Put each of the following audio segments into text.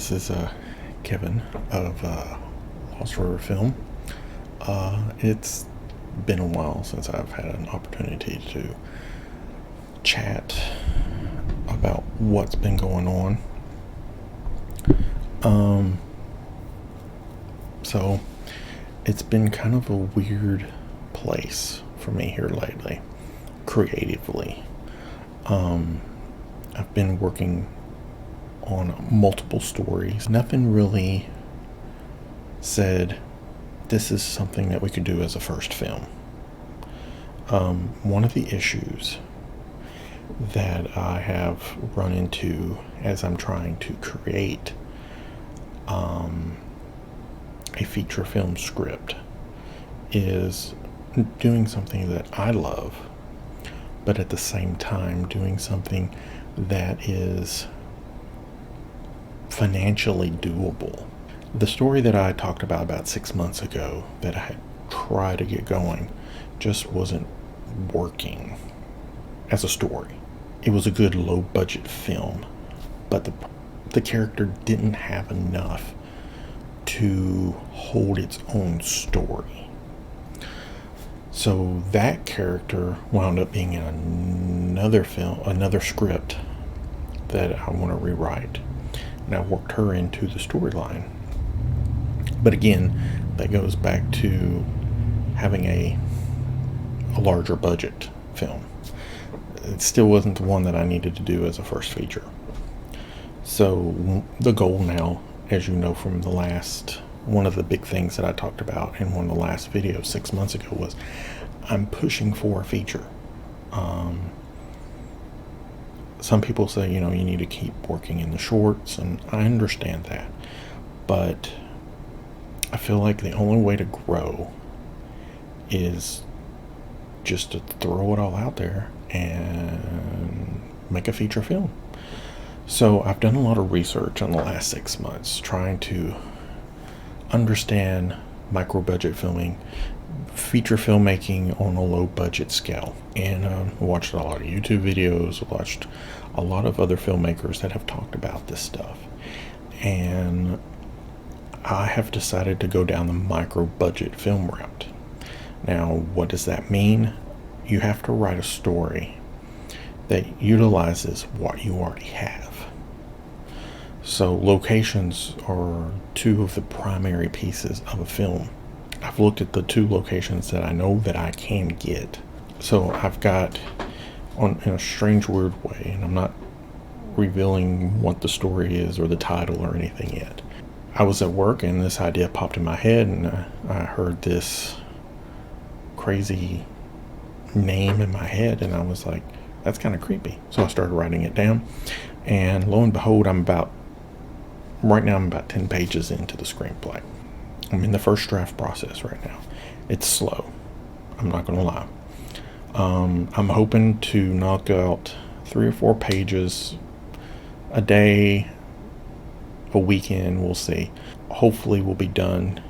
This is Kevin of Lost River Film. It's been a while since I've had an opportunity to chat about what's been going on. So it's been kind of a weird place for me here lately, creatively. I've been working on multiple stories. Nothing really said this is something that we could do as a first film. One of the issues that I have run into as I'm trying to create a feature film script is doing something that I love, but at the same time doing something that is financially doable. The story that I talked about 6 months ago that I had tried to get going just wasn't working as a story. It was a good low budget film, but the character didn't have enough to hold its own story. So that character wound up being in another script that I want to rewrite. And I worked her into the storyline. But again, that goes back to having a larger budget film. It still wasn't the one that I needed to do as a first feature. So the goal now, as you know from one of the big things that I talked about in one of the last videos 6 months ago, was I'm pushing for a feature. Some people say, you need to keep working in the shorts, and I understand that. But I feel like the only way to grow is just to throw it all out there and make a feature film. So I've done a lot of research in the last 6 months trying to understand micro budget filming, feature filmmaking on a low budget scale, and watched a lot of YouTube videos, watched a lot of other filmmakers that have talked about this stuff, and I have decided to go down the micro budget film route. Now, what does that mean? You have to write a story that utilizes what you already have. So locations are two of the primary pieces of a film. I've looked at the two locations that I know that I can get. So I've got, in a strange, weird way, and I'm not revealing what the story is or the title or anything yet. I was at work and this idea popped in my head, and I heard this crazy name in my head, and I was like, that's kind of creepy. So I started writing it down, and lo and behold, right now I'm about 10 pages into the screenplay. I'm in the first draft process right now. It's slow, I'm not gonna lie. I'm hoping to knock out 3 or 4 pages a day, a weekend, we'll see. Hopefully we'll be done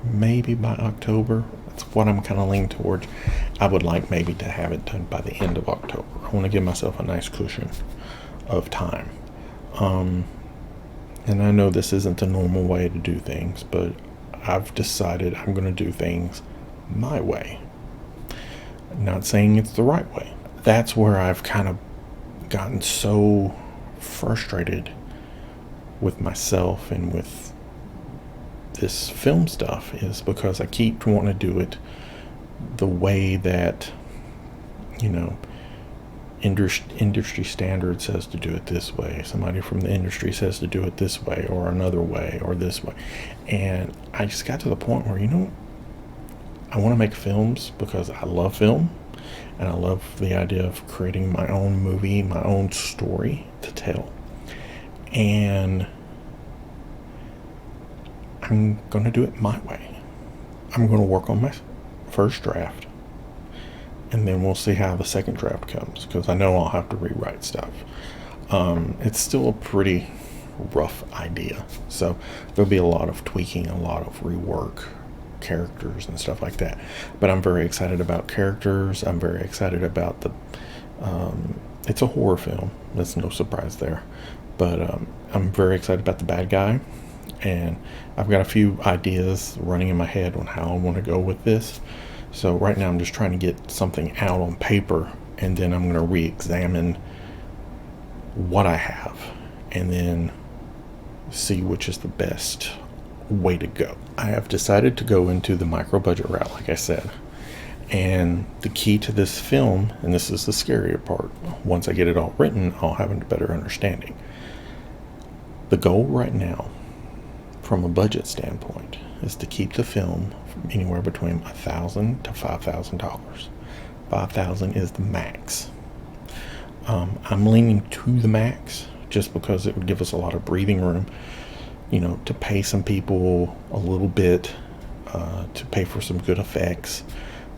maybe by October. That's what I'm kind of leaning towards. I would like maybe to have it done by the end of October. I want to give myself a nice cushion of time. And I know this isn't the normal way to do things, but I've decided I'm going to do things my way. Not saying it's the right way. That's where I've kind of gotten so frustrated with myself and with this film stuff, is because I keep wanting to do it the way that, industry standard says to do it this way. Somebody from the industry says to do it this way or another way or this way. And I just got to the point where, I want to make films because I love film, and I love the idea of creating my own movie, my own story to tell. And I'm going to do it my way. I'm going to work on my first draft, and then we'll see how the second draft comes, because I know I'll have to rewrite stuff. It's still a pretty rough idea, so there'll be a lot of tweaking, a lot of rework, characters and stuff like that. But I'm very excited about characters. I'm very excited about it's a horror film. That's no surprise there. But I'm very excited about The Bad Guy, and I've got a few ideas running in my head on how I want to go with this. So right now I'm just trying to get something out on paper, and then I'm going to re-examine what I have and then see which is the best way to go. I have decided to go into the micro budget route, like I said. And the key to this film, and this is the scarier part, once I get it all written, I'll have a better understanding. The goal right now, from a budget standpoint, is to keep the film from anywhere between $1,000 to $5,000. $5,000 is the max. I'm leaning to the max just because it would give us a lot of breathing room, to pay some people a little bit, to pay for some good effects,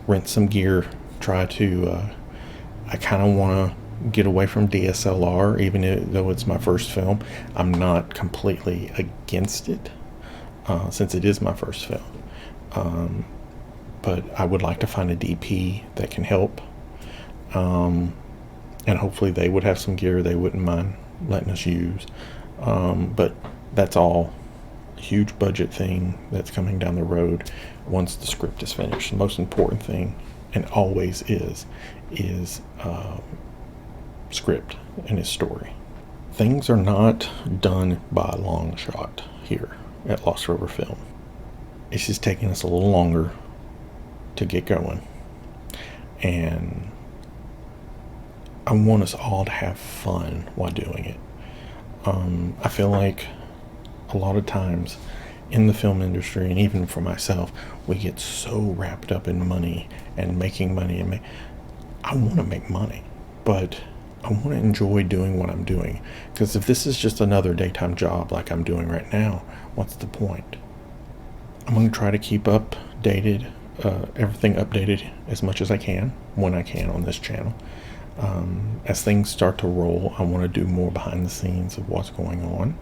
rent some gear, I kind of want to get away from DSLR, even though it's my first film. I'm not completely against it, since it is my first film. But I would like to find a DP that can help. And hopefully they would have some gear they wouldn't mind letting us use. But that's all a huge budget thing that's coming down the road once the script is finished. The most important thing, and always is script and his story. Things are not done by a long shot here at Lost River Film. It's just taking us a little longer to get going. And I want us all to have fun while doing it. I feel like a lot of times in the film industry, and even for myself, we get so wrapped up in money and making money. I want to make money, but I want to enjoy doing what I'm doing. Because if this is just another daytime job like I'm doing right now, what's the point? I'm going to try to keep everything updated as much as I can, when I can, on this channel. As things start to roll, I want to do more behind the scenes of what's going on.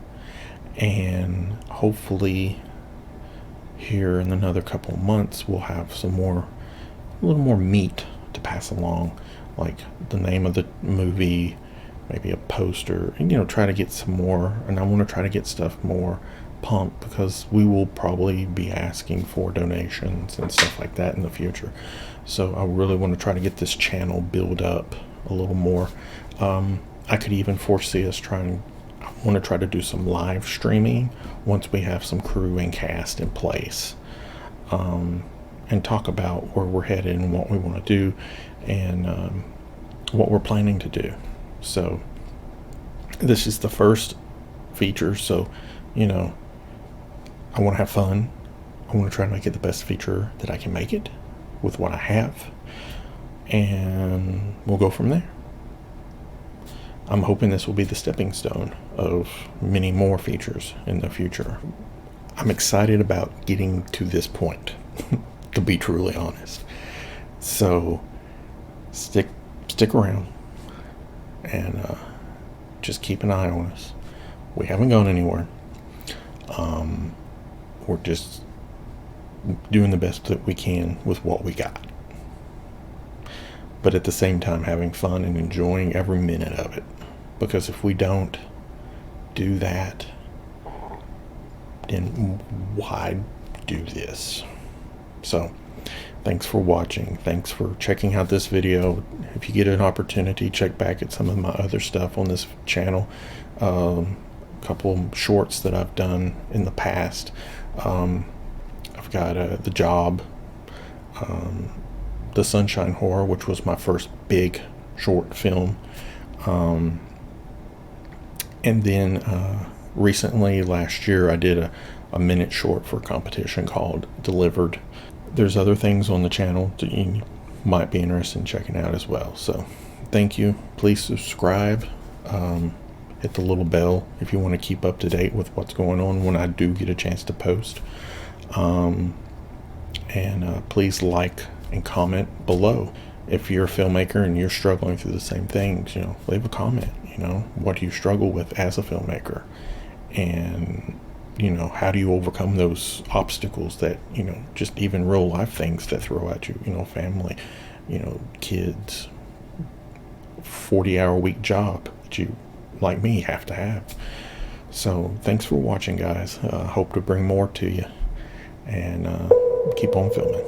And hopefully here in another couple of months, we'll have a little more meat to pass along, like the name of the movie, maybe a poster, and try to get some more. And I want to try to get stuff more pumped, because we will probably be asking for donations and stuff like that in the future. So I really want to try to get this channel built up a little more. I could even foresee us I want to try to do some live streaming once we have some crew and cast in place, and talk about where we're headed and what we want to do, and what we're planning to do. So this is the first feature, so I want to have fun. I want to try to make it the best feature that I can make it with what I have, and we'll go from there. I'm hoping this will be the stepping stone of many more features in the future. I'm excited about getting to this point, to be truly honest. So stick around and just keep an eye on us. We haven't gone anywhere. We're just doing the best that we can with what we got, but at the same time having fun and enjoying every minute of it. Because if we don't do that, then why do this? So thanks for watching. Thanks for checking out this video. If you get an opportunity, check back at some of my other stuff on this channel. A couple shorts that I've done in the past. I've got The Job, The Sunshine Horror, which was my first big short film. And then recently, last year, I did a minute short for a competition called Delivered. There's other things on the channel that you might be interested in checking out as well. So thank you. Please subscribe. Hit the little bell if you want to keep up to date with what's going on when I do get a chance to post. And please like and comment below. If you're a filmmaker and you're struggling through the same things, leave a comment. What do you struggle with as a filmmaker? And, how do you overcome those obstacles that, just even real life things that throw at you, family, kids, 40-hour week job that you like me have to have. So thanks for watching, guys. Hope to bring more to you, and keep on filming.